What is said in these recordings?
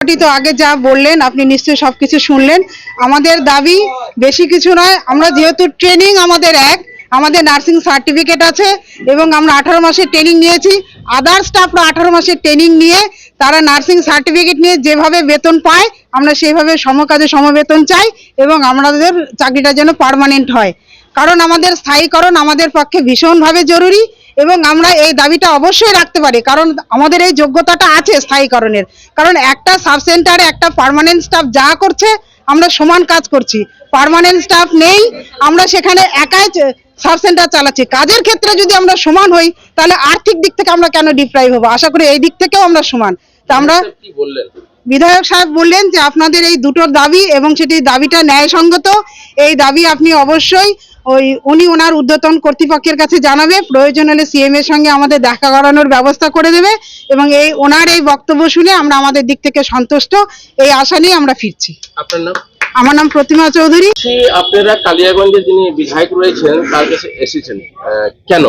তো আগে যা বললেন আপনি নিশ্চয়ই সবকিছু শুনলেন। আমাদের দাবি বেশি কিছু নয়, আমরা যেহেতু ট্রেনিং আমাদের আমাদের নার্সিং সার্টিফিকেট আছে এবং আমরা 18 মাসের ট্রেনিং নিয়েছি। আদার স্টাফরা 18 মাসের ট্রেনিং নিয়ে তারা নার্সিং সার্টিফিকেট নিয়ে যেভাবে বেতন পায় আমরা সেইভাবে সমকাজে সমবেতন চাই এবং আমাদের চাকরিটা যেন পার্মানেন্ট হয়, কারণ আমাদের স্থায়ীকরণ আমাদের পক্ষে ভীষণভাবে জরুরি এবং আমরা এই দাবিটা অবশ্যই রাখতে পারি, কারণ আমাদের এই যোগ্যতাটা আছে স্থায়ীকরণের। কারণ একটা সাব সেন্টারে একটা পার্মানেন্ট স্টাফ যা করছে আমরা সমান কাজ করছি, পার্মানেন্ট স্টাফ নেই, আমরা সেখানে একাই সাব সেন্টার চালাচ্ছি। কাজের ক্ষেত্রে যদি আমরা সমান হই তাহলে আর্থিক দিক থেকে আমরা কেন ডিপ্রাইভ হবো? আশা করি এই দিক থেকেও আমরা সমান। তা আমরা বিধায়ক সাহেব বললেন যে আপনাদের এই দুটোর দাবি এবং সেটি দাবিটা ন্যায়সঙ্গত, এই দাবি আপনি অবশ্যই উনি ওনার ঊর্ধ্বতন কর্তৃপক্ষের কাছে জানাবে, প্রয়োজন হলে সিএম এর সঙ্গে আমাদের দেখা করানোর ব্যবস্থা করে দেবে এবং ওনার এই বক্তব্য শুনে আমরা আমাদের দিক থেকে সন্তুষ্ট, এই আশা নিয়ে আমরা ফিরছি। আপনার নাম? আমার নাম প্রতিমা চৌধুরী। আপনারা কালিয়াগঞ্জে যিনি বিধায়ক রয়েছেন তার কাছে এসেছেন কেন?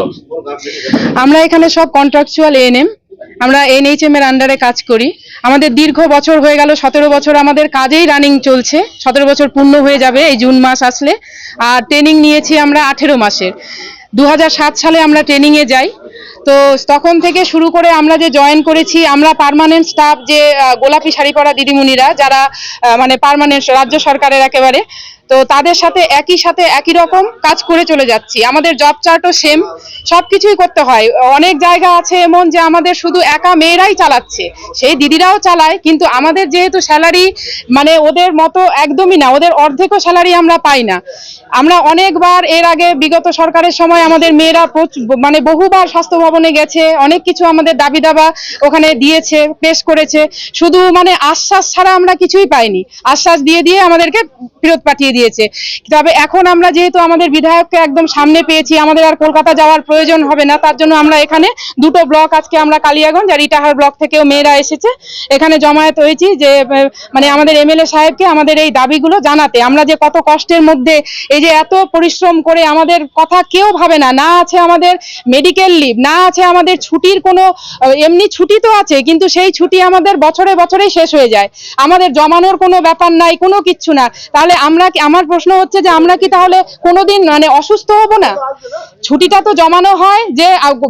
আমরা এখানে সব কন্ট্রাকচুয়াল এএনএম, আমরা এনএইচএম এর আন্ডারে কাজ করি। আমাদের দীর্ঘ বছর হয়ে গেল, 17 বছর আমাদের কাজেই রানিং চলছে, 17 বছর পূর্ণ হয়ে যাবে এই জুন মাস আসলে। আর ট্রেনিং নিয়েছি আমরা 18 মাসের। 2007 সালে আমরা ট্রেনিং এ যাই, তো তখন থেকে শুরু করে আমরা যে জয়েন করেছি, আমরা পার্মানেন্ট স্টাফ যে গোলাপি শাড়ি পরা দিদিমণিরা যারা মানে পার্মানেন্ট রাজ্য সরকারের একেবারে, তো তাদের সাথে একই রকম কাজ করে চলে যাচ্ছি। আমাদের জব চার্টও সেম, সবকিছুই করতে হয়। অনেক জায়গা আছে এমন যে আমাদের শুধু একা মেয়েরাই চালাচ্ছে, সেই দিদিরাও চালায়, কিন্তু আমাদের যেহেতু স্যালারি মানে ওদের মতো একদমই না, ওদের অর্ধেকও স্যালারি আমরা পাই না। আমরা অনেকবার এর আগে বিগত সরকারের সময় আমাদের মেয়েরা মানে বহুবার স্বাস্থ্য ভবনে গেছে, অনেক কিছু আমাদের দাবি দাবা ওখানে দিয়েছে, পেশ করেছে, শুধু মানে আশ্বাস ছাড়া আমরা কিছুই পাইনি। আশ্বাস দিয়ে দিয়ে আমাদেরকে ফেরত পাঠিয়ে দিয়েছে। তবে এখন আমরা যেহেতু আমাদের বিধায়ককে একদম সামনে পেয়েছি, আমাদের আর কলকাতা যাওয়ার প্রয়োজন হবে না, তার জন্য আমরা এখানে দুটো ব্লক, আজকে আমরা কালিয়াগঞ্জ আর ইটাহার ব্লক থেকেও মেয়েরা এসেছে, এখানে জমায়েত হয়েছি যে মানে আমাদের এমএলএ সাহেবকে আমাদের এই দাবিগুলো জানাতে। আমরা যে কত কষ্টের মধ্যে এই যে এত পরিশ্রম করে, আমাদের কথা কেউ ভাবে না, না আছে আমাদের মেডিকেল লিভ, না আছে আমাদের ছুটির কোনো, এমনি ছুটি তো আছে কিন্তু সেই ছুটি আমাদের বছরে বছরেই শেষ হয়ে যায়, আমাদের জমানোর কোনো ব্যাপার নাই, কোনো কিচ্ছু না। তাহলে আমার প্রশ্ন হচ্ছে যে আমরা কি তাহলে কোনোদিন মানে অসুস্থ হব না? ছুটিটা তো জমানো হয় যে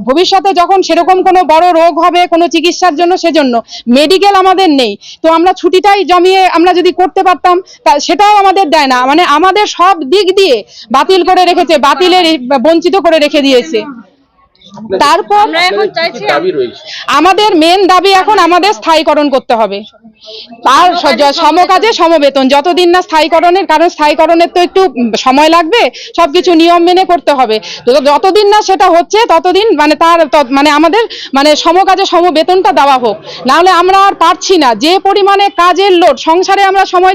ভবিষ্যতে যখন সেরকম কোনো বড় রোগ হবে কোনো চিকিৎসার জন্য, সেজন্য মেডিকেল আমাদের নেই, তো আমরা ছুটিটাই জমিয়ে আমরা যদি করতে পারতাম, সেটাও আমাদের দেয় না। মানে আমাদের সব দিক দিয়ে বাতিল করে রেখেছে, বাতিলের বঞ্চিত করে রেখে দিয়েছে। তারপর আমাদের মেন দাবি এখন আমাদের স্থায়ীকরণ করতে হবে, তার সমকাজে সমবেতন, যতদিন না স্থায়ীকরণের, কারণ স্থায়ীকরণের তো একটু সময় লাগবে, সবকিছু নিয়ম মেনে করতে হবে, তো যতদিন না সেটা হচ্ছে ততদিন মানে মানে আমাদের মানে সমকাজে সমবেতনটা দেওয়া হোক, নাহলে আমরা আর পারছি না। যে পরিমাণে কাজের লোড, সংসারে আমরা সময়